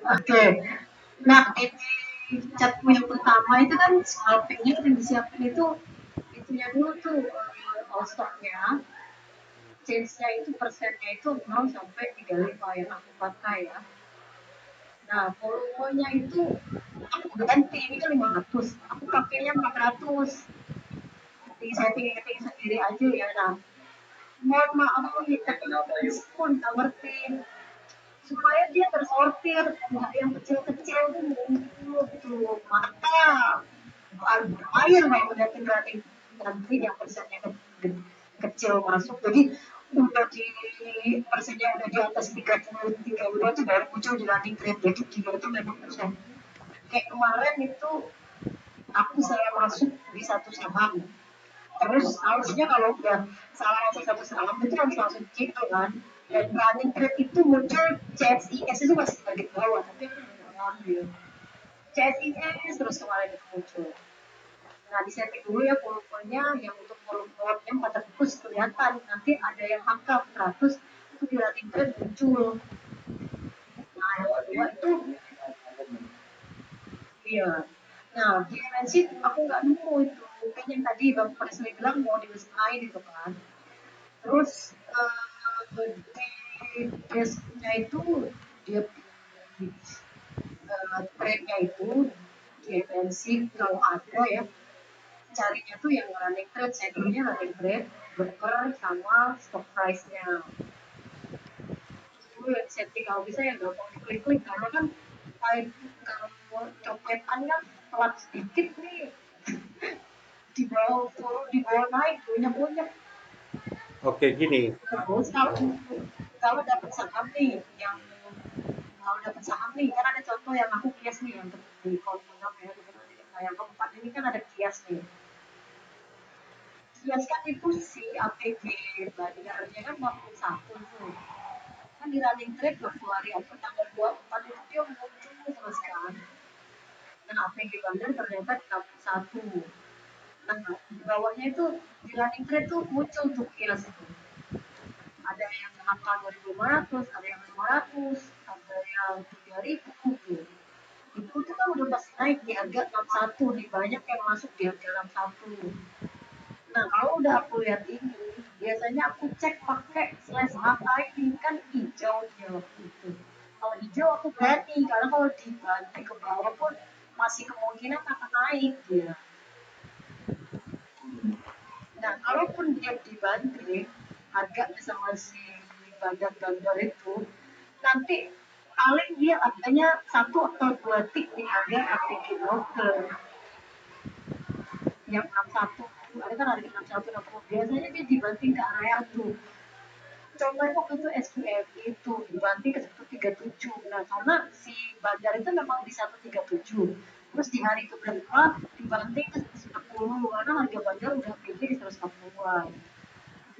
Oke. Nah, ini catmu yang pertama itu kan scalpingnya yang disiapin itunya dulu tuh all stocknya, change-nya itu persennya itu 0 sampai 35 yang aku pakai ya. Nah, volumenya itu aku ganti ini kan 500, aku pakainya 400. Setting sendiri aja ya. Nah, mohon maaf nih, teknologi pun tak ngerti supaya dia tersortir, nggak yang kecil-kecil tuh ngumpul gitu mata air main ngeliatin nanti yang persennya kecil masuk, jadi udah di persennya udah di atas 30 itu baru muncul di landing trade, jadi 35%. Kayak kemarin itu saya masuk di satu saham, terus harusnya kalau udah salah masuk satu saham itu harus langsung gitu kan, dan running trade itu muncul CSIS itu masih target bawah tapi aku nggak ngambil CSIS terus kemarin itu muncul. Nah, di setting dulu ya volumenya, yang untuk volume 400 kelihatan, nanti ada yang angka 400 itu di running trade muncul. Nah, yang kedua itu iya. Nah, di MNC aku nggak nemu itu. Mungkin yang tadi Bang Presli bilang mau diusahain itu kan. Terus di desknya itu dia di trade-nya itu di MNC kalau ada ya, carinya tuh yang running trade, settingnya running trade, broker sama stock price-nya. Itu yang setting kalau bisa yang gampang diklik-klik, karena kan kayak kalau copetan kan telat sedikit nih, di bawah turun di bawah naik banyak-banyak. Oke, gini. Terus kalau dapat saham nih yang kalau dapat saham nih kan ada contoh yang aku kias nih yang di kolom ya, nah yang keempat ini kan ada kias nih. Kias kan itu si APG bandingannya kan 41 tuh, kan di running trade Februari atau tanggal 24 itu dia muncul terus kan. Dan APG bandar ternyata di 61. Nah, di bawahnya itu di running trade tuh muncul tuh kias itu. Ada yang angka 2.500, ada yang 500, ada yang 3.000 gitu. Itu tuh kan udah pasti naik di harga 61 nih, banyak yang masuk di harga 61. Nah, kalau udah aku lihat ini, biasanya aku cek pakai slash ini kan hijau dia itu. Kalau hijau aku berani, karena kalau dibanting ke bawah pun masih kemungkinan akan naik dia. Nah, kalaupun dia dibanting, harga sama si bandar-bandar itu, nanti paling dia harganya 1 atau 2 tik di harga APG broker yang 61. Ada kan harga 61 60, biasanya dia dibanting ke area tuh. Contohnya waktu itu SQM itu dibanting ke 137. Nah, karena si bandar itu memang di 137. Terus di hari keberapa dibanting ke 10, karena harga bandar udah tinggi di 140-an.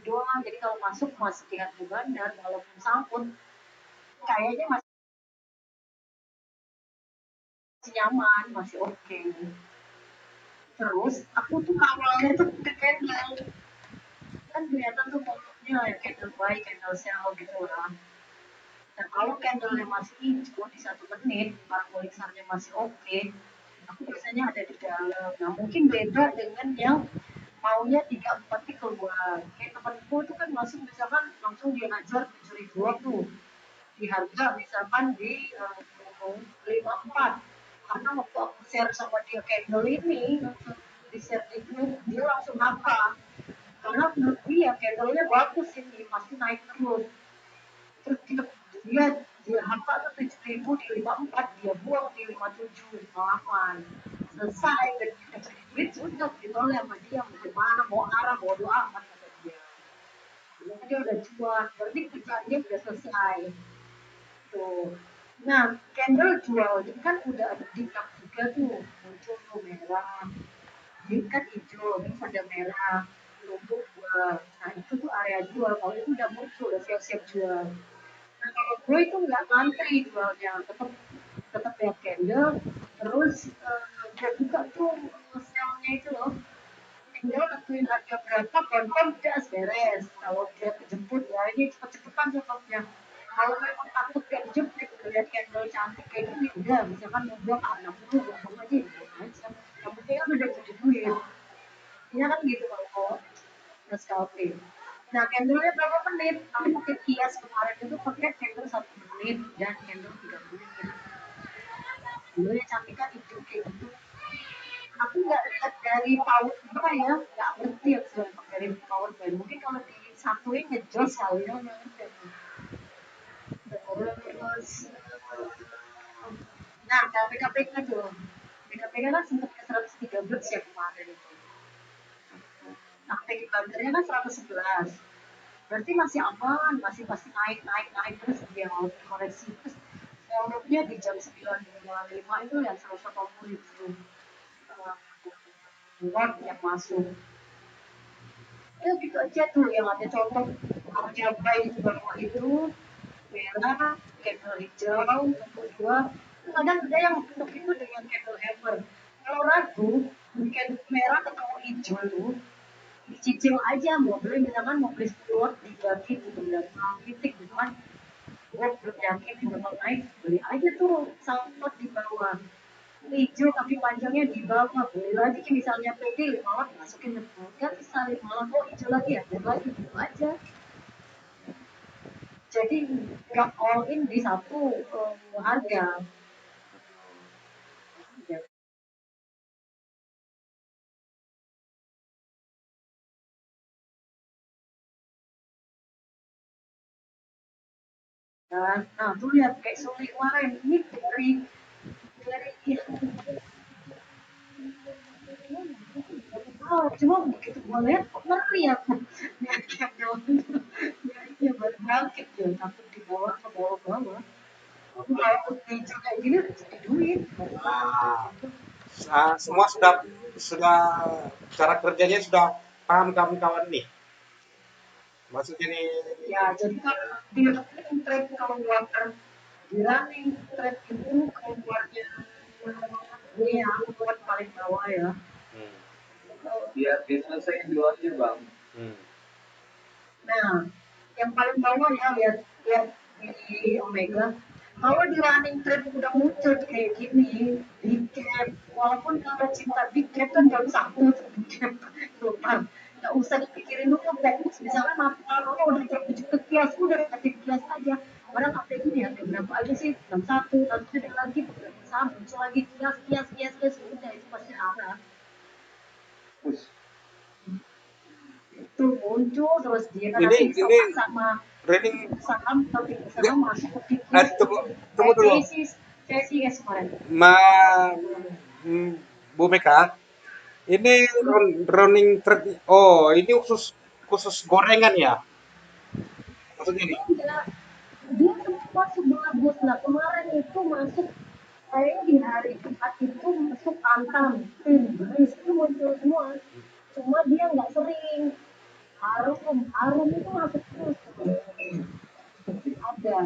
Doang, jadi kalau masuk masih di harga bandar, walaupun sangkut kayaknya masih nyaman, masih oke. Okay. Terus aku tuh kawalnya tuh ke candle, kan kelihatan tuh pokoknya ya candle buy, candle sell gitu lah. Dan kalau candle-nya masih hijau di 1 menit, parabolisarnya masih oke, aku biasanya ada di dalam. Nah, mungkin beda dengan yang maunya 3 4 keluar. Kayak temanku itu kan masuk misalkan langsung dia ngajar 7.000 tuh di harga misalkan di 54. Karena waktu aku share sama dia candle ini, di share di grup, dia langsung apa? Karena menurut dia candlenya bagus ini, pasti naik terus. Terus dia hampa tuh 7.000 di 54, dia buang di 57, 58. Selesai, dan kita duit sudah ditolak sama dia, mau gimana, mau arah, mau doa, kata dia. Dia udah jual, berarti kerjaannya udah selesai. Tuh. Nah, candle jual ini kan udah ada diklat juga tuh, muncul tuh merah, ini kan hijau, terus ada merah, lumpuh jual. Nah, itu tuh area jual, kalau itu udah muncul, udah siap-siap jual. Nah, kalau gue itu nggak ngantri jualnya, tetap tetap lihat candle, terus gue buka tuh sale-nya itu loh. Tinggal tentuin harga berapa, confirm gas beres. Kalau dia kejemput ya ini cepet-cepetan cocoknya. Kalau memang takut ya udah misalkan mau buang A60 buang aja ya buang aja yang penting kan udah jadi duit ya kan gitu kalau Nescafe. Nah, candlenya berapa menit? Aku pakai kias kemarin itu pakai candle 1 menit dan candle 3 menit. Dulu yang cantik kan itu kayak gitu. Aku nggak lihat dari power apa ya, nggak ngerti ya dari power bank. Mungkin kalau disatuin ngejos kali ya, nggak ngerti aku. Terus, nah, KPK tuh. KPK kan sempat ke 113 ya kemarin itu. Nah, PK bandarnya kan 111. Berarti masih aman, masih pasti naik naik naik terus dia mau koreksi terus follow-nya di jam 9.55 itu yang 180 itu buat yang masuk ya gitu aja tuh yang ada contoh harga bayi di bawah itu merah candle hijau untuk dua kadang ada yang bentuk itu dengan candle hammer kalau ragu bikin merah ketemu hijau tuh dicicil aja mau beli misalkan mau beli 10 watt dibagi di beberapa titik gitu kan gue belum yakin di bakal naik beli aja tuh salmon di bawah hijau kaki panjangnya di bawah beli lagi misalnya PD 5 watt masukin ke kan bisa 5 watt oh hijau lagi ya beli lagi gitu aja jadi nggak all in di satu harga nah tuh lihat kayak sulit kemarin ini dari oh, cuma begitu gue lihat kok ngeri aku lihat yang jauh ya iya baru bangkit ya takut dibawa ke bawah-bawah aku kalau hijau kayak gini udah jadi duit Nah, semua sudah cara kerjanya sudah paham kawan-kawan nih. Maksudnya nih, ya jadi kan di running trade kalau water di running trade itu keluarnya ini ya buat paling bawah ya hmm, biar diselesaikan dulu aja bang. hmm. Nah, yang paling bawah ya lihat lihat di Omega. Kalau di running trade udah muncul kayak gini, big cap, walaupun kalau cinta big cap kan jam 1 big cap keluar. Nggak usah dipikirin dulu, fokus. Misalnya kalau udah jam 7 ke kias, udah kasih kias aja. Orang update ini ya, berapa aja sih? Jam 1, nanti ada lagi beberapa saham muncul lagi kias, kias, kias, kias. Udah, itu pasti arah. Itu muncul terus dia kan Ini nanti ini disokak sama running saham tapi enggak, saham masuk ke tikus tunggu tunggu kayak dulu. sesi guys kemarin Ma, hmm, Bu Meka, ini running trade. Oh, ini khusus khusus gorengan ya? Maksudnya nih. enggak dia semua masuk bagus nah kemarin itu masuk kayaknya di hari Jumat itu masuk antam beris itu muncul semua cuma dia nggak sering harum harum itu masuk terus ada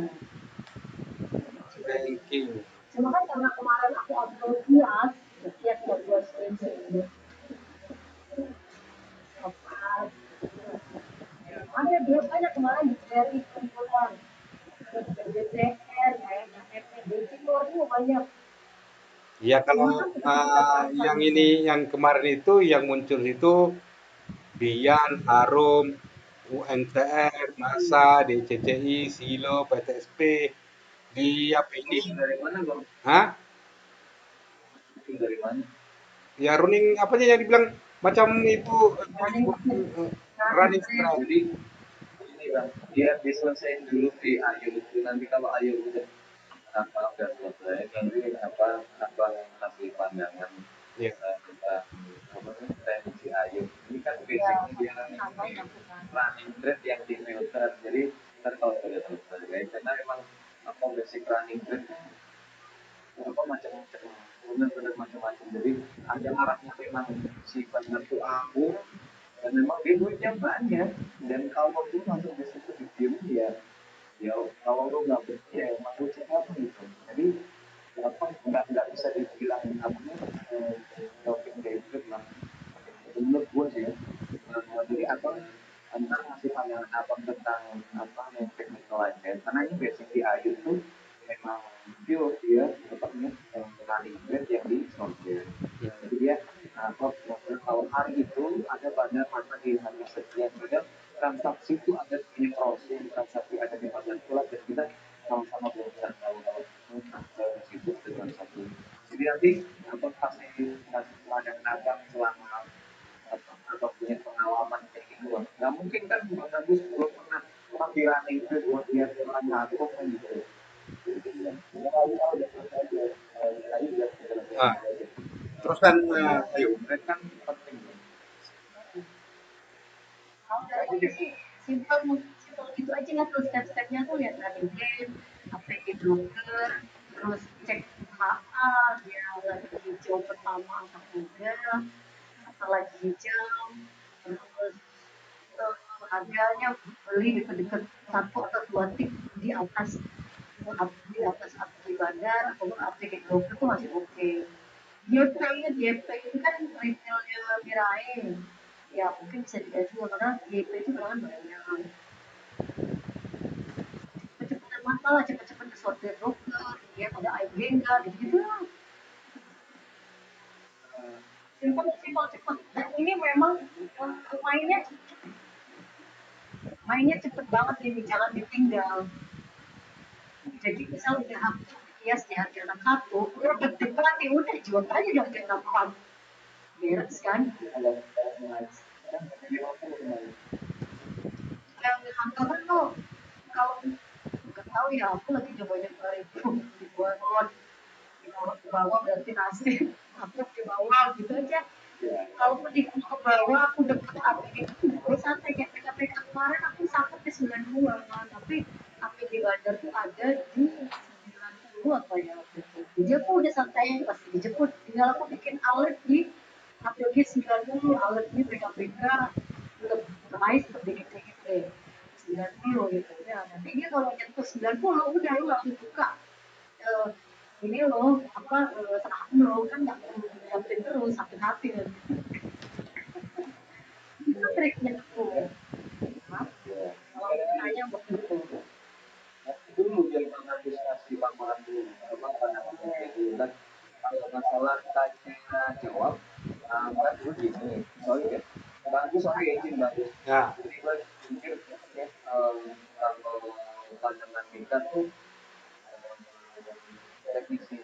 Ranking. cuma kan karena kemarin aku upload kias kias buat buat screenshot ada dia banyak kemarin dari kumpulan BTR kayak FPDC keluar semua banyak Ya kalau cuma kan kita tidak pasang yang ini yang kemarin itu yang muncul itu Bian, Harum, UMTR, Masa, DCCI, Silo, PTSP, di apa ini? dari mana bang? Hah? Itu dari mana? Ya running apanya yang dibilang macam itu Running running strike. jadi ini bang dia diselesaikan dulu di Ayu itu nanti kalau Ayu udah apa udah selesai nanti apa kasih pandangan Ya. kita apa si Ayu ini kan basicnya dia running trade yang di filter jadi ntar kalau udah selesai karena memang apa basic running trade apa macam-macam benar-benar macam-macam jadi ada arahnya memang si benar tuh aku dan memang dia duitnya banyak dan kalau tuh masuk di situ di game dia ya kalau lu nggak percaya emang lu cek apa gitu jadi apa nggak bisa dibilang apa topik David lah menurut gue sih ya jadi apa tentang ngasih pandangan apa tentang apa yang technical aja karena ini basic di Ayu tuh memang skill dia dapatnya running grade yang di software. Jadi dia apa kalau hari itu ada banyak masa di hari sekian kadang transaksi itu ada di crossing transaksi ada di bagian pulang dan kita sama-sama belajar tahu kalau di situ ada transaksi. Jadi nanti apa pasti nanti ladang dagang selama atau punya pengalaman kayak gitu bang. Nggak mungkin kan Bang Agus belum pernah pakai running grade buat lihat orang ngatur kan gitu. Nah, terus kan ayo Grade kan penting. Kalau dari aku sih simpel simpel gitu aja lah tuh step-stepnya tuh lihat running game, APK broker, terus cek HA dia lagi hijau pertama atau enggak, atau lagi hijau, terus harganya beli dekat-dekat satu atau dua tip di atas di bandar atau APK broker tuh masih oke. JP itu kan retailnya Mirain, ya mungkin bisa dilihat juga karena JP itu kan banyak cepet-cepetan masalah cepet-cepet disortir broker ya ada agenda gitu-gitu lah simpel simpel cepet dan ini memang mainnya mainnya cepet banget ini jangan ditinggal jadi misal udah hias di harga 61 udah gede banget ya udah jual aja di harga 64 beres kan yang kantoran lo kalau nggak tahu ya aku lagi coba-coba itu di bawah ke bawah berarti nasi aku di bawah gitu aja kalaupun di ke bawah aku deket api itu gue santai kayak PKPK kemarin aku sampai ke 92 kan tapi api di bandar tuh ada di 90 apa ya jadi aku udah santai pasti dijemput tinggal aku bikin alert di APG 90 alert di PKPK tetap naik tetap dikit-dikit deh 90 gitu ya nanti dia kalau nyentuh 90 udah lu langsung buka eh, ini loh apa saham lo kan nggak perlu diambil terus hati-hati kan itu triknya tuh kalau tanya begitu Dulu yang mengatur ngasih paparan dulu apa pada dulu kan kalau masalah tanya jawab kan dulu gini soalnya bagus soalnya izin bagus ya jadi gue pikir ya kalau pandangan kita tuh teknisi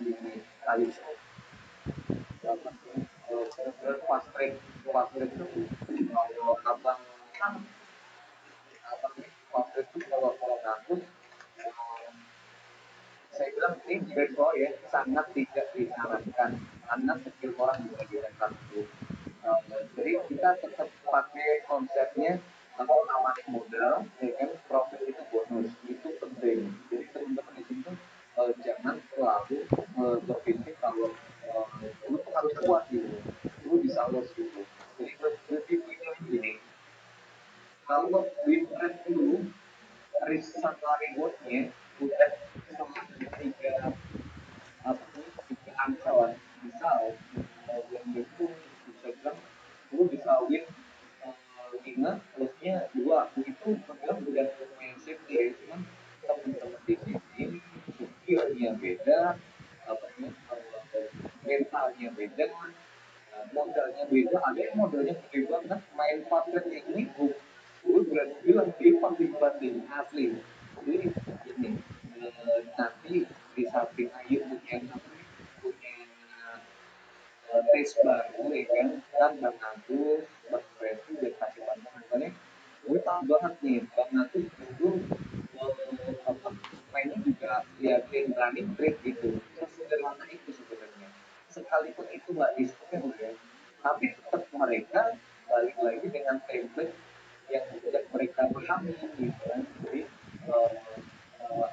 kali itu apa fast track itu kalau abang apa nih fast track itu kalau ngatur saya bilang ini garis bawah ya sangat tidak disarankan karena skill orang juga tidak satu. Jadi kita tetap pakai konsepnya kalau amanin modal, ya kan profit itu bonus itu penting. Jadi teman-teman di sini jangan selalu berpikir kalau lu tuh harus kuat gitu, lu bisa los gitu. Jadi berpikirnya begini, kalau win rate dulu risk sama rewardnya udah sama tiga apa nih tiga angka lah misal yang itu bisa bilang lu bisa win 5 plusnya 2 itu bilang udah lumayan safe ya cuman teman-teman di sini skillnya beda apa nih mentalnya beda modalnya beda ada yang modalnya gede banget main partner ini gue berani bilang dia paling banding asli jadi ini nanti di samping ayu punya punya tes baru ya kan kan Bang Agus Bang Presti udah kasih pandangan soalnya gue tahu banget nih Bang Agus dulu apa mainnya juga liatin running trade gitu sesederhana itu sebenarnya sekalipun itu nggak dispel ya tapi tetap mereka balik lagi dengan template yang sudah mereka pahami gitu kan jadi uh, uh,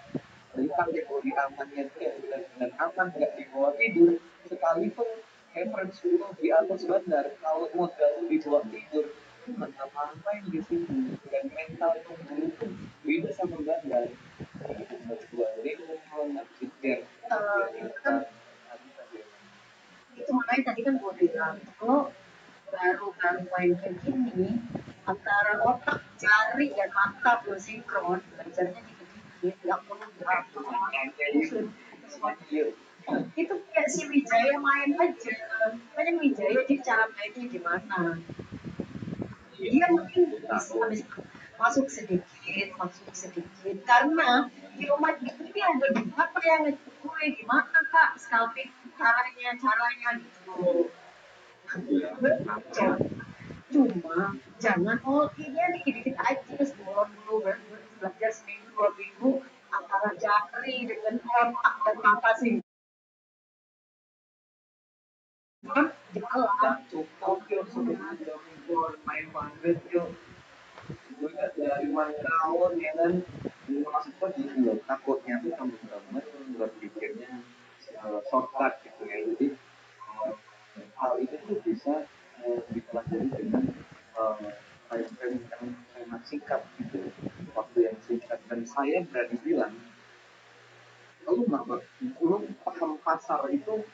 jadi kategori amannya itu yang benar-benar aman nggak dibawa tidur sekalipun average dulu di atas bandar kalau modal di bawah tidur itu nggak apa-apain di sini dan mental pemburu itu beda sama bandar gitu menurut gua jadi itu mau nggak biar itu kan itu makanya tadi kan gue bilang lo baru-baru main kayak gini antara otak jari dan mata belum sinkron belajarnya dikit-dikit nggak perlu berapa sesuatu. Iya. Itu kayak si Wijaya main aja. Makanya Wijaya dia cara mainnya gimana. Iya. Dia mungkin bisa Satu. masuk sedikit. Karena di rumah ini ada beberapa yang ngejek gue gimana kak scalping caranya gitu. Iya. Gue kacau. Cuma jangan ini dikit-dikit aja sebelum dulu belajar seminggu 2 minggu antara jari dengan otak dan mata sih jalan. Gak cukup yuk 1 minggu 2 minggu main banget yuk. Gue gak dari mana tahun ya kan. Maksud gue gini loh, takutnya tuh temen-temen berpikirnya shortcut gitu ya. Jadi hal ini tuh bisa dipelajari dengan time frame yang sangat singkat gitu, waktu yang singkat. Dan saya berani bilang, lu paham pasar itu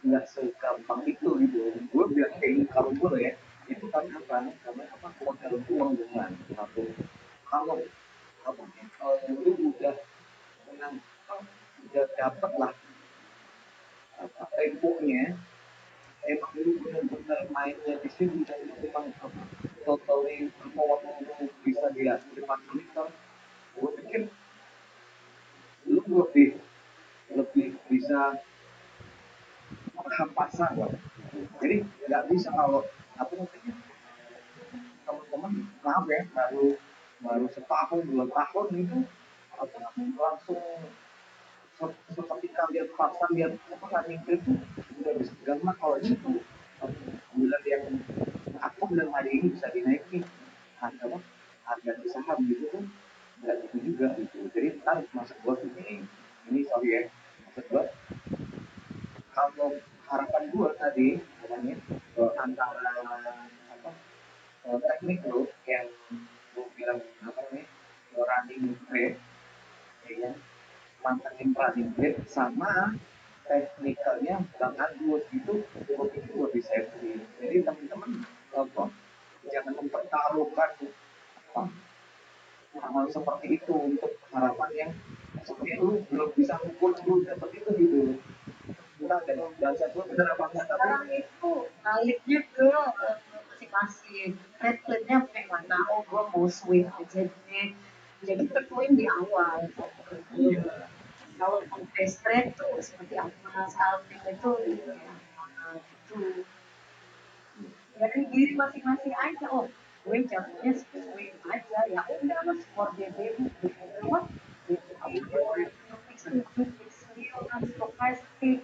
nggak segampang itu gitu. Gue bilang kayak gini, kalau gue ya itu karena apa? Karena apa? Modal uang dengan satu. Kalau apa? Lu udah menang, udah dapet lah apa temponya, emang lu bener-bener mainnya di sini dan lu memang apa? Totally mau bisa dia 5 menit kan? Gue pikir lu lebih lebih bisa paham pasar lah. Jadi nggak bisa kalau apa namanya, teman-teman maaf ya, baru baru setahun 2 tahun itu apa langsung seperti kalian pasar lihat apa running trade itu udah bisa gampang. Kalau itu bulan yang aku bilang hari ini bisa dinaikin harga apa, harga di saham gitu kan, nggak gitu juga gitu. Jadi ntar masuk gua ini sorry ya, maksud gua kalau harapan gua tadi namanya antara apa teknik lo yang gue bilang apa nih, running trade ya kan, mantengin running trade sama teknikalnya Bang Agus itu gue pikir lebih safety. Jadi teman-teman apa jangan mempertaruhkan apa hal seperti itu untuk harapan yang seperti itu belum bisa ukur belum dapat itu gitu. Entah dan bahasa gue benar apa enggak, tapi Sekarang itu baliknya ke masing-masing red plan-nya kayak mana. Oh gue mau swing aja deh, jadi tentuin di awal. iya. Kalau sampai straight tuh seperti apa scalping itu ya, gitu. Dari diri masing-masing aja. Oh gue jagonya swing aja ya udah mas for DBU apa stokastik,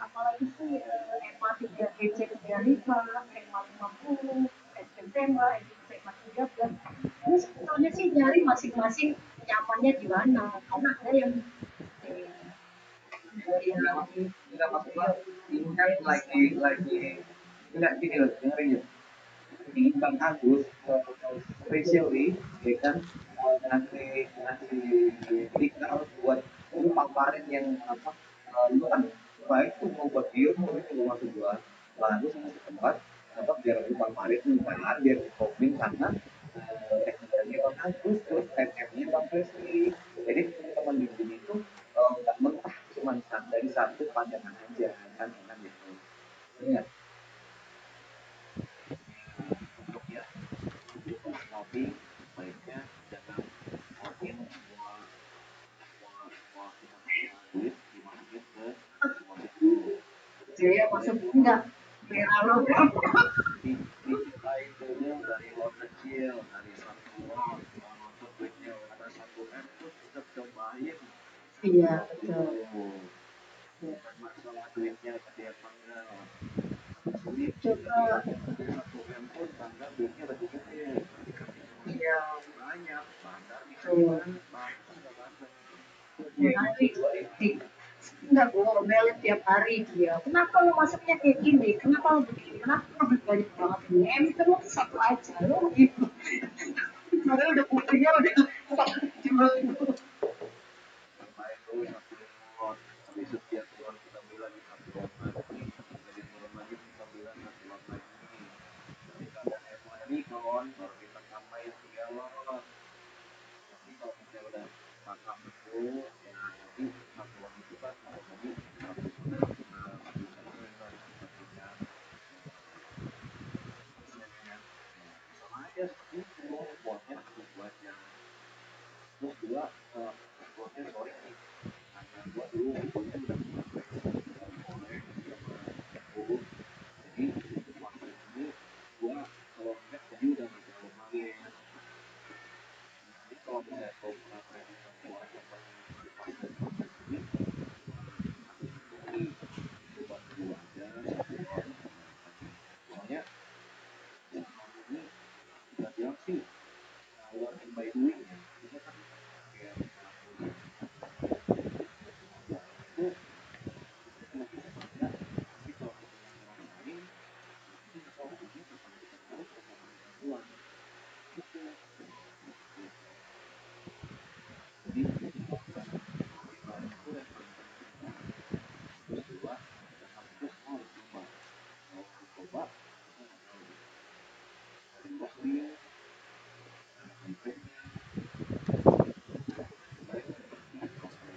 apalagi sih EMA 3 GC 35 EMA 50 SP tembak SMA 13. Ini sebetulnya sih nyari masing-masing nyamannya di mana karena ada yang Enggak maksud gua ini kan lagi enggak gini loh, dengerin ya. Ini Bang Agus specially ya kan ngasih ngasih tikar buat lu paparin yang apa, lu kan baik tuh mau buat video mau itu maksud gua. Lalu sama tempat apa biar lu paparin lu bayar biar di komen karena teknikalnya Bang Agus terus MM-nya Bang Presli. Jadi teman-teman di sini tuh nggak mentah cuma dari satu pandangan aja kan enak gitu. Ingat untuk ya untuk ngopi baiknya jangan ngorkin semua kita punya duit 5 menit ke ngopi dulu. saya masuk enggak merah lo Diciptain dulu dari lot kecil, dari 1 lot, nonton duitnya ada 1 M terus kita cobain iya gitu. betul. Bukan masalah duitnya gede apa enggak. Duit Coba gede 1 M pun bangga duitnya lebih gede. Dikasih sama iya banyak, bandar dikasih betul. banyak, bangga nggak bandar. Tiap hari enggak gue omelin tiap hari dia kenapa lo masuknya kayak gini kenapa lo begini kenapa lo banyak banget ini terus satu aja lo gitu padahal udah putihnya udah jual itu Main dulu 1 lot, habis itu setiap bulan kita beli lagi 1 lot lagi, jadi turun lagi kita beli lagi 1 lot lagi. Ketika ada mulai rebound baru kita tambahin 3 lot. Nanti kalau misalnya udah pasang betul ya nanti peluang itu kan ngomongin sama aja seperti itu buatnya buat yang terus dua buatnya sorry nih karena gua dulu buatnya udah oleh jadi waktu ini gua kalau ngeliat jadi udah nggak terlalu main jadi kalau misalnya kalau pernah gua ini ini coba dulu aja soalnya ini udah bilang sih learning by doing ya itu kan kayak itu cuma bisa baca tapi kalau kita yang ngerasain itu nggak tahu ujungnya kapan kita tahu kapan kita pulang gitu jadi itu yang paling penting terus dua kita semua harus coba kalau harus coba kita nggak tahu ada investasi ada campaign baik dan dari kita langsung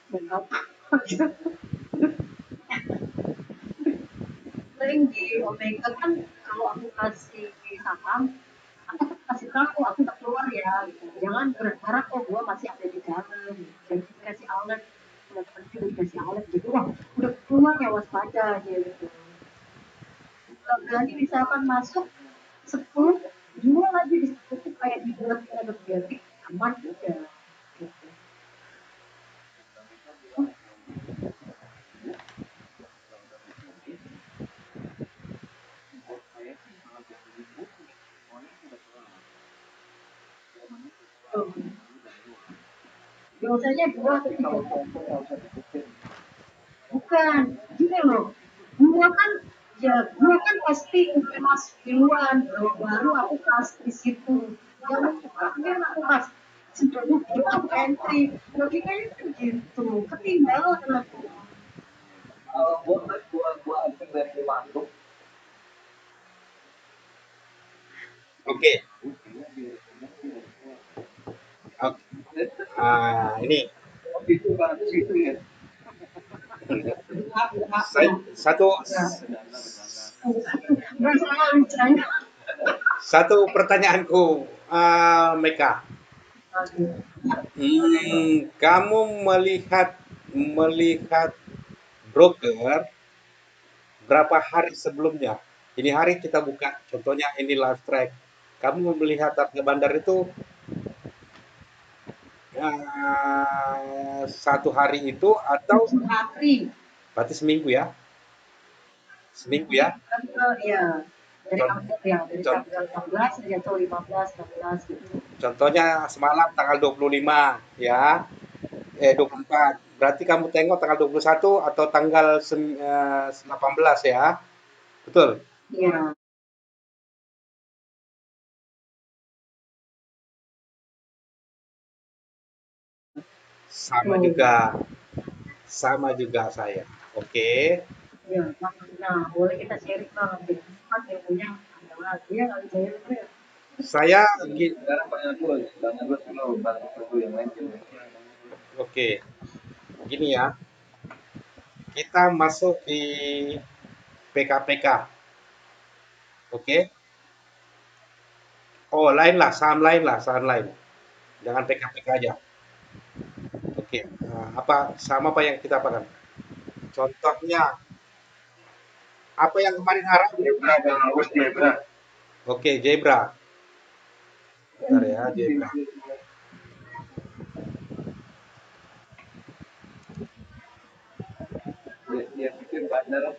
Benar. Paling di Omega kan kalau aku kasih saham, aku tuh kasih tahu aku udah keluar ya gitu. Jangan berharap oh gua masih ada di dalam. Jadi dikasih alert, udah penting dikasih alert gitu. Wah udah keluar ya waspada aja gitu. Kalau berani misalkan masuk 10 jual aja di situ kayak dibuat energetik aman udah gitu. Tuh. Biasanya dua atau tiga bukan gini loh gua kan ya gua kan pasti udah masuk duluan baru aku pas di situ yang mungkin aku pas sebelum itu aku entry logikanya kan gitu ketinggalan aku. kalau gua anjing dari masuk Oke. Oke. Ini itu kan situ ya satu Masalah bercanda. satu pertanyaanku, Meka. Kamu melihat melihat broker berapa hari sebelumnya? Ini hari kita buka, contohnya ini live track. Kamu melihat harga bandar itu 1 hari itu atau 7 hari berarti seminggu ya? Seminggu ya? kan ya dari Con- ya dari con- tanggal 16 atau 15 16 gitu. contohnya semalam tanggal 25 ya, 24. Berarti kamu tengok tanggal 21 atau tanggal 18 ya? Betul? Iya. Sama Tuh. juga. Sama juga saya. Oke. Ya, nah boleh kita sharing bang kan ilmunya adalah dia nggak bisa itu ya. Saya sekarang banyak dulu banyak dulu yang lain juga oke. Gini ya. Kita masuk di PKPK. Oke. Oh, lain lah, saham lain lah, saham lain. Jangan PKPK aja. Oke. Apa sama apa yang kita pakai? Contohnya apa yang kemarin Arab? Zebra dan Agus Zebra Oke, Zebra. Bentar ya, Zebra. dia pikir bandar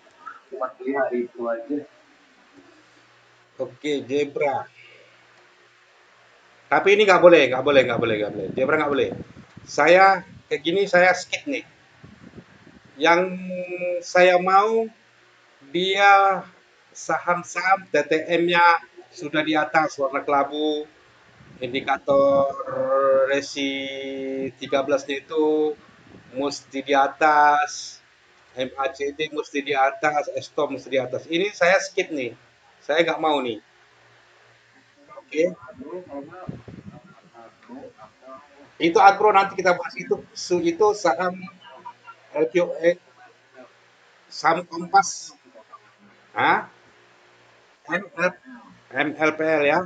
cuma beli hari itu aja Oke, Zebra. Tapi ini nggak boleh, nggak boleh, nggak boleh, nggak boleh. Zebra nggak boleh. Saya kayak gini, saya skip nih. Yang saya mau dia saham-saham TTM-nya sudah di atas warna kelabu, indikator resi 13-nya itu mesti di atas, MACD mesti di atas, stop mesti di atas. Ini saya skip nih. Saya nggak mau nih. Oke. agro kalau agro atau Itu agro nanti kita bahas itu. Itu saham LQE, saham Kompas, ah, ML, MLPL ya.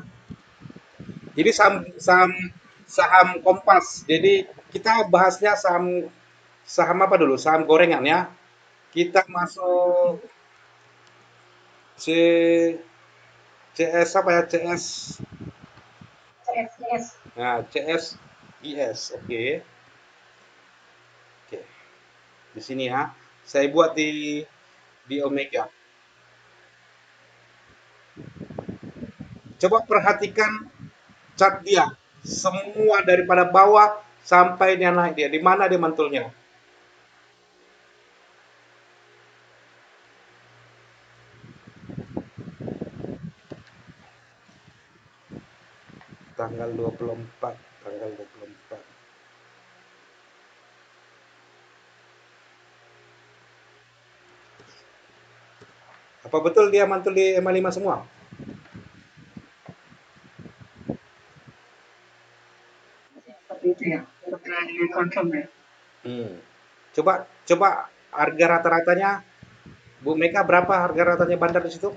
Jadi saham saham saham Kompas. Jadi kita bahasnya saham saham apa dulu? Saham gorengan ya. Kita masuk C CS apa ya? CS. CSCS. Nah, CSIS. Oke. Oke. Di sini ya. Saya buat di Omega. Coba perhatikan chart dia. Semua daripada bawah sampai dia naik dia. Di mana dia mantulnya? Tanggal 24. Tanggal 24. Apa betul dia mantul di MA5 semua? Seperti itu ya. Setelah dikonfirm ya. Hmm. Coba coba harga rata-ratanya Bu Mega berapa harga ratanya bandar di situ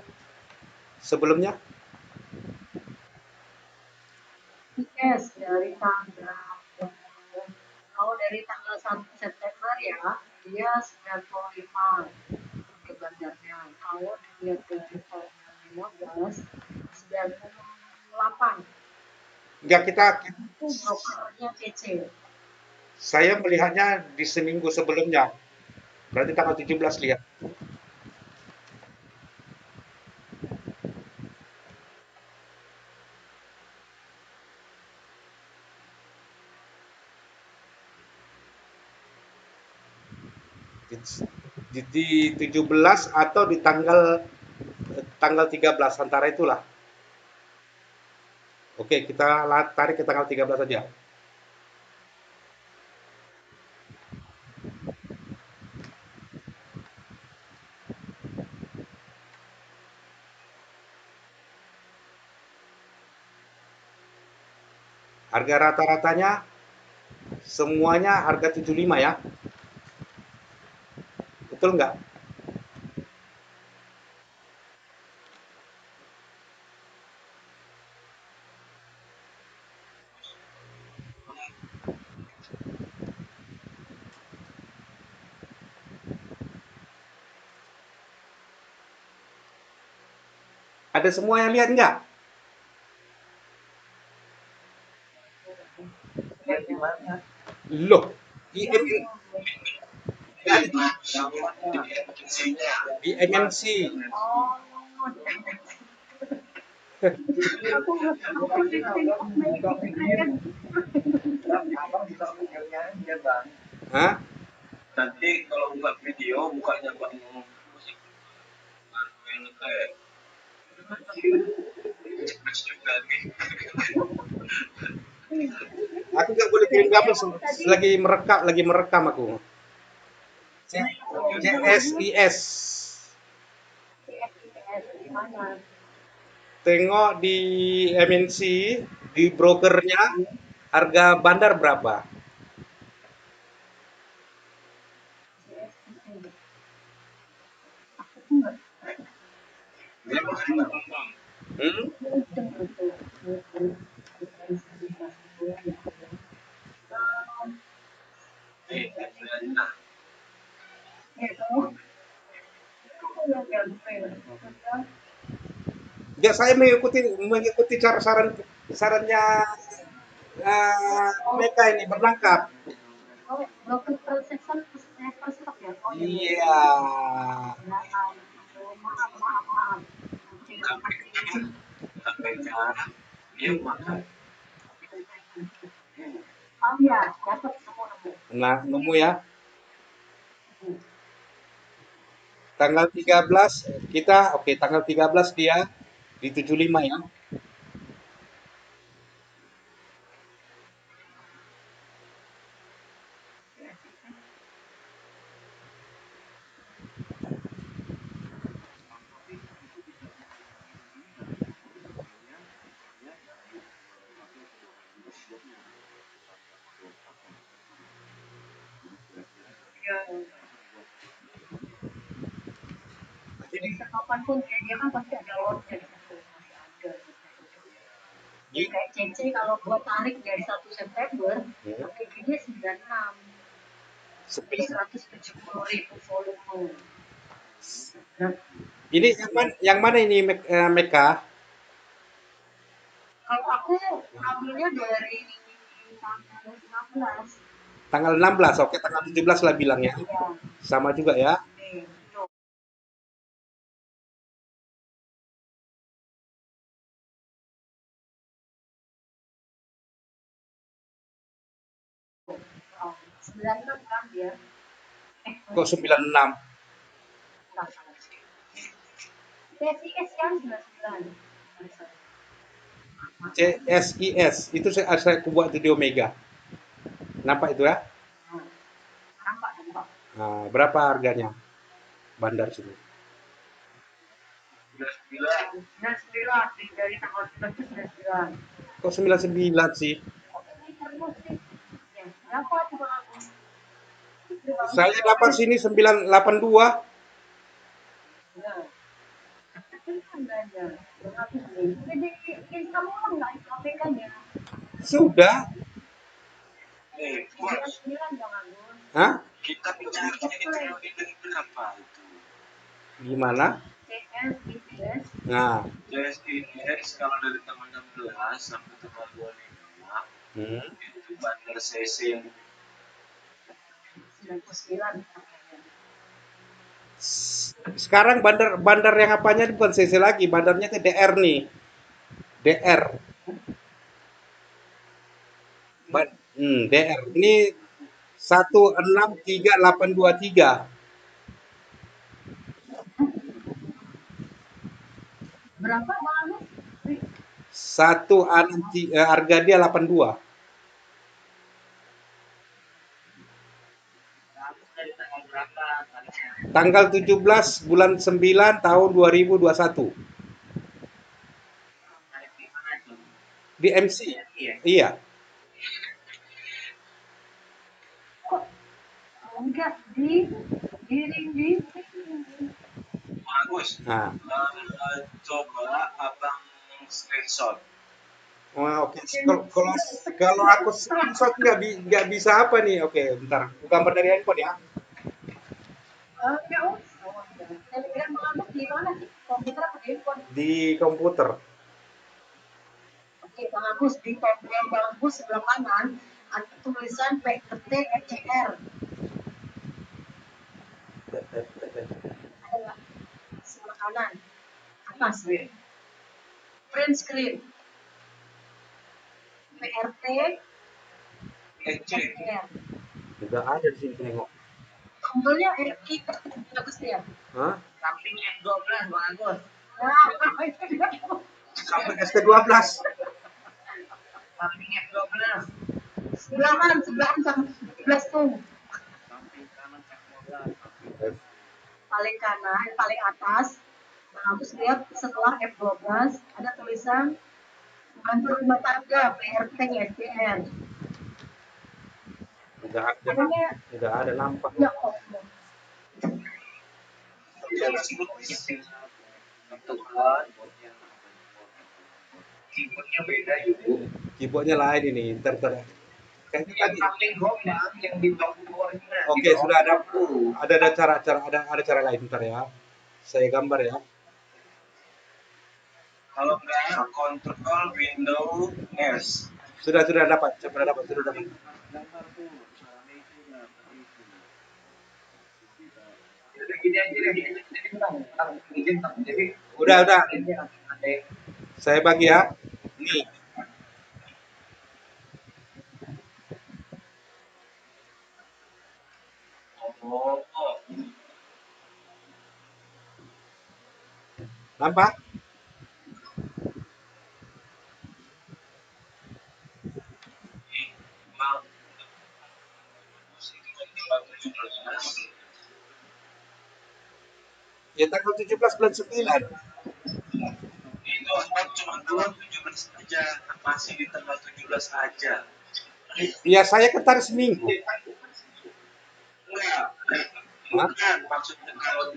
sebelumnya? Yes, dari tanggal kalau dari tanggal 1 September ya, dia 95 ke bandarnya. Kalau dilihat dari tanggal 15, 98. Enggak kita Itu brokernya kece. saya melihatnya di seminggu sebelumnya. Berarti tanggal 17 lihat. Di 17 atau di tanggal 13 antara itulah. Oke, kita tarik ke tanggal 13 saja. Harga rata-ratanya semuanya harga 75 ya. Betul nggak? Ada semua yang lihat nggak? lihat di mana Loh, IM, di MNC. Oh, aku di TikTok buka video keren. abang buka videonya aja bang Hah? nanti kalau buka video bukanya bang Aku nggak boleh kirim gambar lagi merekam aku. CSIS. CSIS di mana? Tengok di MNC, di brokernya, harga bandar berapa? CSIS. Aku tuh nggak Hmm? kenceng itu. Ya saya mengikuti cara sarannya mereka ini berlengkap. Oh, broker transaction per stock ya? Oh iya, iya. Iya. Ya, maaf, maaf, maaf. Terima kasih. Oh iya, dapat nemu nemu. Nah, nemu ya. Tanggal 13 kita oke tanggal 13 dia di 75 ya. Ya. Jadi kapanpun dia kan pasti ada lotnya di situ, masih ada. Ya, kayak CC kalau gua tarik dari 1 September, APG-nya 96. Jadi 170.000 volume. Nah, Ini yang mana ini Meka? kalau aku ambilnya dari tanggal 16. Tanggal 16, oke tanggal 17 lah bilangnya. Ya, Sama juga ya. nih, tuh. Oh, 96 kan dia. Kok 96? Enggak salah sih. TSIS kan 99. CSIS itu saya buat di Omega. Nampak itu ya? Nampak, nampak. Nah, berapa harganya? Bandar sini. 99 dari tanggal 99. Kok 99 sih? Kok ini terus sih? Ya, berapa tuh Bang Agus? Saya dapat sini 982. Ya, kan ada. Bang Agus nih. Jadi kamu kan nggak KPK ya? Sudah. 99 Bang Agus. Hah? Kita bicaranya di periode berapa itu? Gimana? CSIS. Nah, JSIS kalau dari tanggal 16 sampai tanggal 25 itu bandar CC yang 99. sekarang bandar yang apanya ini bukan CC lagi, bandarnya itu DR nih. DR. DR. Ini 163823. Berapa Bang Agus? Harga dia 82. Dari tanggal berapa tariknya? Tanggal 17 bulan 9 tahun 2021. Tarik di mana itu? Di MC. Iya. Iya. Kok enggak di bagus. Nah. Coba abang screenshot. Oh, oke. Kalau aku screenshot nggak bisa apa nih? Oke, bentar. Aku gambar dari handphone ya. enggak usah. Telegram Bang Agus di mana sih? Komputer apa di handphone? Di komputer. Oke, Bang Agus di tombol Bang Agus sebelah kanan ada tulisan PRT ECR. Ada nggak? Sebelah kanan atas nih. Print screen. PRT ECR. Juga ada di sini nengok. Tombolnya kita Agus ya. Hah? Samping F12 Bang Agus. Sampai ST12. Samping F12. Sebelahan sama 17 tuh. Samping kanan F12. Paling kanan, paling atas. Nah, Agus lihat setelah F12 ada tulisan pembantu rumah tangga PRT SDR. Tidak ada nampak. Ya Allah. Keyboardnya beda itu. Keyboardnya lain ini. Ntar. Kayaknya Yang tadi. samping home bang, yang di bawahnya. Oke, sudah ada cara lain ntar ya. Saya gambar ya. Kalau nggak kontrol window S. Sudah dapat. Sudah dapat. Jadi gini aja deh. Jadi Udah. ada Saya bagi ya. Nih. Oh, Nampak? mau tanggal 17. Ya tanggal 17 bulan 9. Itu kan cuma tanggal 17 aja, masih di tanggal 17 aja. Ya saya ketar seminggu. Enggak, Enggak, Hah? bukan maksudnya kalau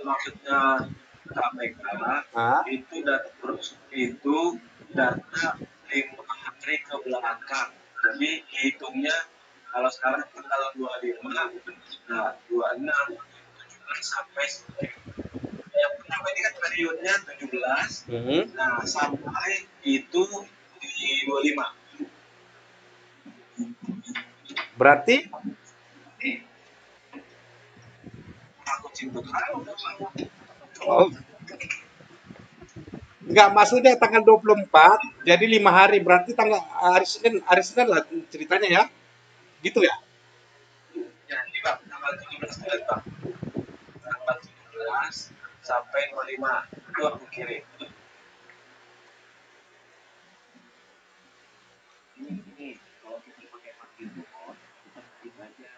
maksudnya KPK Hah? itu data 5 hari ke belakang. Jadi hitungnya kalau sekarang tanggal 25, nah 26, 17 sampai yang pertama ini kan periodnya 17, nah sampai itu di 25. Berarti Aku cinta tahu. oh, enggak, maksudnya tanggal 24 jadi 5 hari, berarti hari Senin lah ceritanya ya. Gitu ya. Jadi bang, tanggal 17 itu bang, tanggal 17 sampai 25 itu aku kirim. Ini kalau kita pakai paket bot, kita ketik aja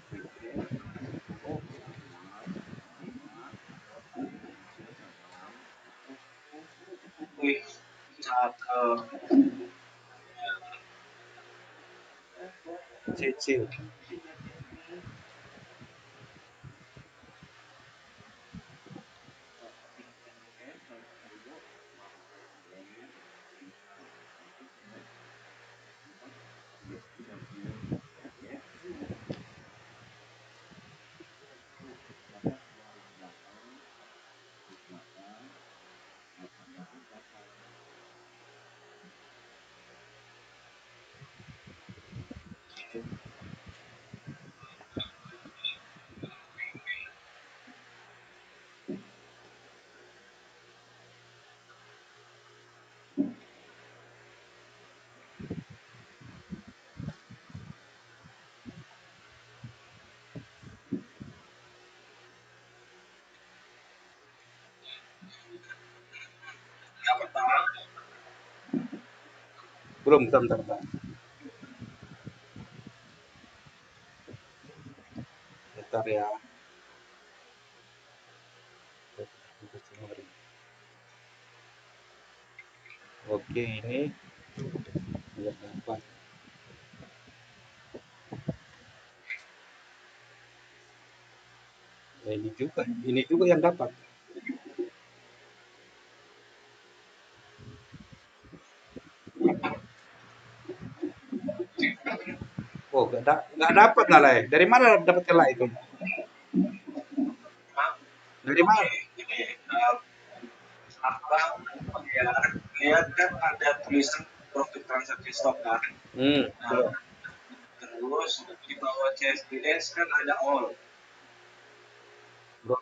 pt oh pesawat lewat Indonesia Sabang Wih, cakep. Cicil. ketikkan S 100.000 update tinggal satu S 4 update 30 update tuh dapat 28 28 800 dapat Dapat bang. Belum, bentar. Bentar ya. Oke, ini ya dapat. Ya, ini juga yang dapat. Oh, nggak dapat lah, Lai. Dari mana dapatnya lah itu? Bang, Dari mana? ini abang ya lihat kan ada tulisan profit transaksi stop kan. Nah, Belum. terus di bawah CSDS kan ada all. Belum.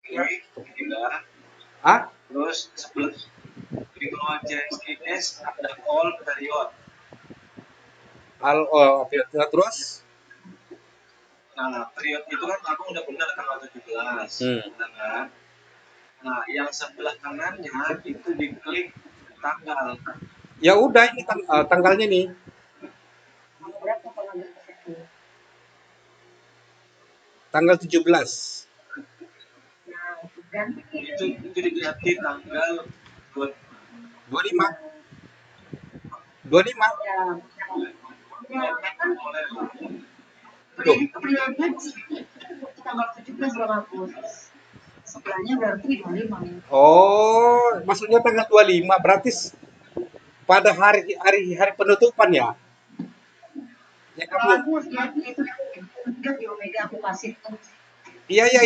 Klik, tiga. Ah? Terus sebelah di bawah CSDS ada all period. Oh, terus? Nah, period itu kan aku udah benar tanggal 17. Benar kan? Nah, yang sebelah kanannya itu diklik tanggal. Ya udah, ini tanggalnya nih. Berapa kalau nggak ke situ? Tanggal 17. Nah, ganti Itu diganti tanggal 25. 25. ya, ya kan Tuh. periode tanggal 17 Bang Agus. Sebelahnya berarti 25. Oh, maksudnya tanggal 25 berarti pada hari hari hari penutupan ya? Ya Bang kamu. Agus ya itu udah di Omega aku kasih tuh. Iya ya,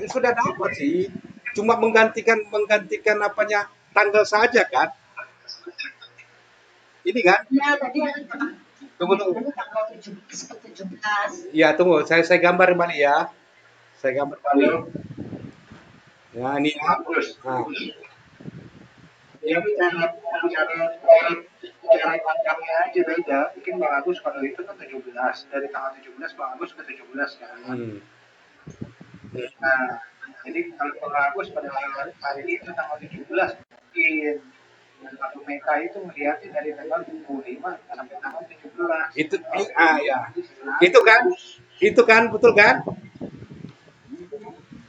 sudah dapat sih. Cuma menggantikan apanya tanggal saja kan? Ini kan? Ya tadi Tunggu tunggu. tadi tanggal 17 ke 17. Iya, tunggu. Saya gambar balik ya. Saya gambar balik. Ya, ini ya. bagus. Nah, Ya cara pandangnya aja beda. Mungkin Bang Agus kalau itu kan 17 dari tanggal 17 Bang Agus ke 17 kan. hmm. Nah, jadi kalau Bang Agus pada hari itu tanggal 17 mungkin dan satu Meta itu melihatnya dari tanggal 25 sampai tanggal 17. Itu Oh, ya. jadi Itu kan? Itu kan betul kan?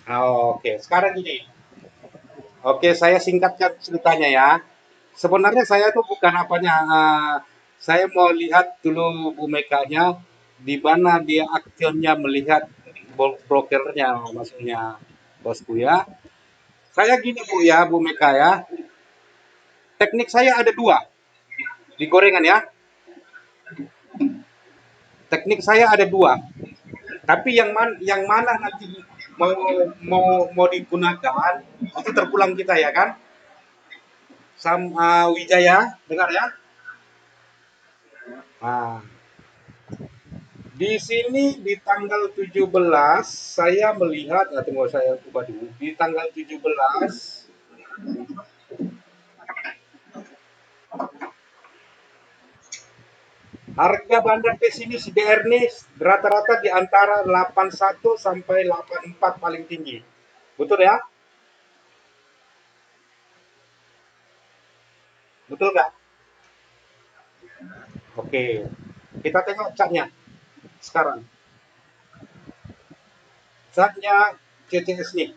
Oke, sekarang gini. Oke, saya singkatkan ceritanya ya. Sebenarnya saya tuh bukan apanya, saya mau lihat dulu Bu Mekanya di mana dia aktionnya melihat brokernya, maksudnya bosku ya. Saya gini Bu ya, Bu Meka ya. Teknik saya ada dua di gorengan ya. Teknik saya ada dua. Tapi yang mana nanti mau mau digunakan itu terpulang kita ya kan. Sama Wijaya, dengar ya. Nah, di sini di tanggal 17 saya melihat, tunggu saya coba dulu. Di tanggal 17 harga bandar pesimis BR nih rata-rata di antara 81 sampai 84 paling tinggi. Betul ya? Betul nggak? Oke. Kita tengok catnya sekarang. Catnya CCS nih.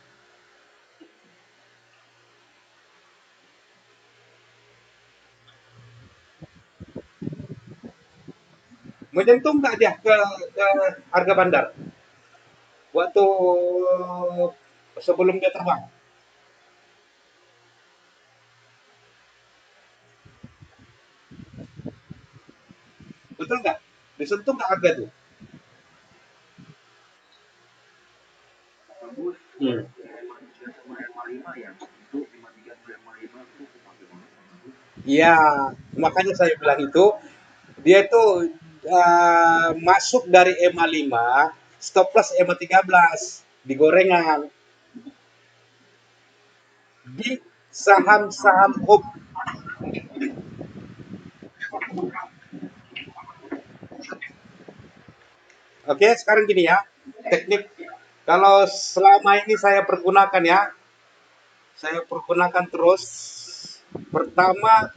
Menyentuh nggak dia ke harga bandar? Waktu sebelum dia terbang. Betul nggak? Disentuh nggak harga tuh? Bagus. Hmm. M3 sama M5 ya. Itu 53 sama M5 itu kepake banget. Iya, makanya saya bilang itu dia itu masuk dari EMA 5, stop loss EMA 13 di gorengan di saham-saham hub. Oke, sekarang gini ya, teknik kalau selama ini saya pergunakan terus. Pertama,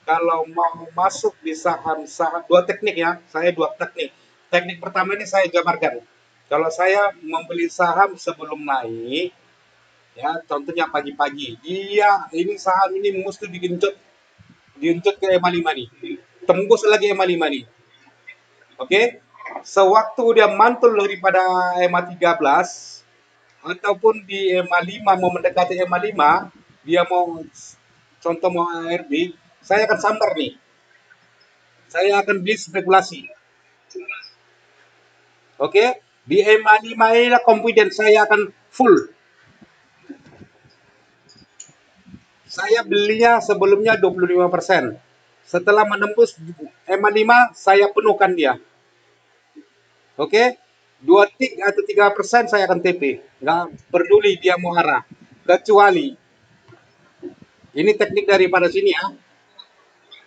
kalau mau masuk di saham-saham dua teknik ya, saya dua teknik. Teknik pertama ini saya jabarkan. Kalau saya membeli saham sebelum naik, ya contohnya pagi-pagi, ini saham ini mesti diuncut ke EMA 5 nih, tembus lagi EMA 5 nih. Oke, sewaktu dia mantul daripada EMA 13 ataupun di EMA 5 mau mendekati EMA 5, dia mau contoh mau ARB, saya akan sambar nih. Saya akan beli spekulasi. Oke, di EMA 5 ini confident saya akan full. Saya belinya sebelumnya 25%. Setelah menembus EMA 5, saya penuhkan dia. Oke, 2 tik atau 3% saya akan TP. Nggak peduli dia mau arah. Kecuali, ini teknik daripada sini ya.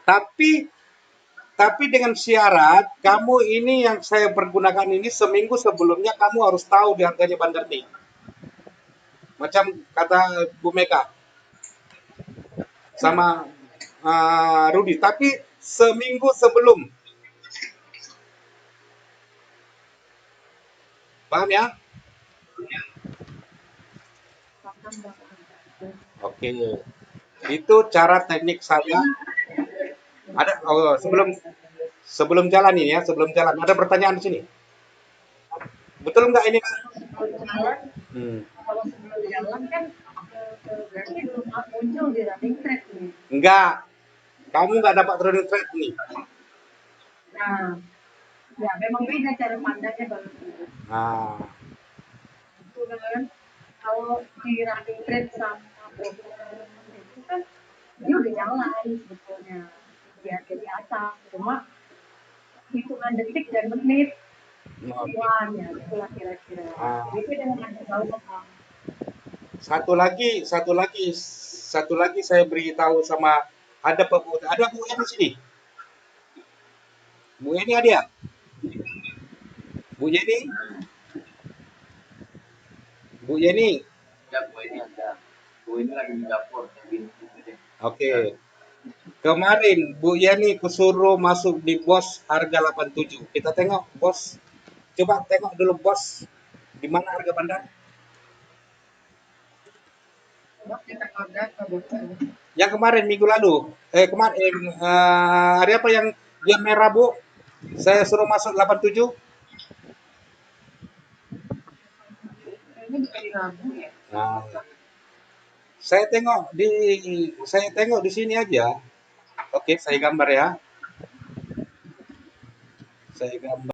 Tapi Tapi dengan syarat, kamu ini yang saya pergunakan ini seminggu sebelumnya kamu harus tahu di harganya bandar nih. Macam kata Bu Meka sama Rudi. Tapi seminggu sebelum, paham ya? Oke, itu cara teknik saya. Ada sebelum sebelum jalan ini ya, sebelum jalan ada pertanyaan di sini. Betul nggak ini? Sebelum jalan, Hmm. kalau sebelum jalan kan berarti belum muncul di running trade nih. Enggak, kamu nggak dapat trading trade nih. Nah, ya memang beda cara pandangnya Bang. Nah, Itu kan kalau di running trade sama broker itu kan dia udah jalan sebetulnya di harga di atas, cuma hitungan detik dan menit oke. Wan, ya itulah kira-kira. Ah, Jadi itu dengan harga bawah Bang. satu lagi saya beritahu sama ada Bu Eni di sini. Bu Eni ada ya? Bu Yeni, Bu Yeni. Ya, gue ini ada. Gue ini lagi di dapur. Jadi, Oke. Kemarin Bu Yeni kesuruh masuk di bos harga 87. Kita tengok bos. Coba tengok dulu bos Gimana harga bandar? Bos kita order ke bocor. Yang kemarin minggu lalu, kemarin hari apa yang dia merah Bu? Saya suruh masuk 87. Ini di Rabu ya. Nah, saya tengok di sini aja. Oke, saya gambar ya. Saya gambar.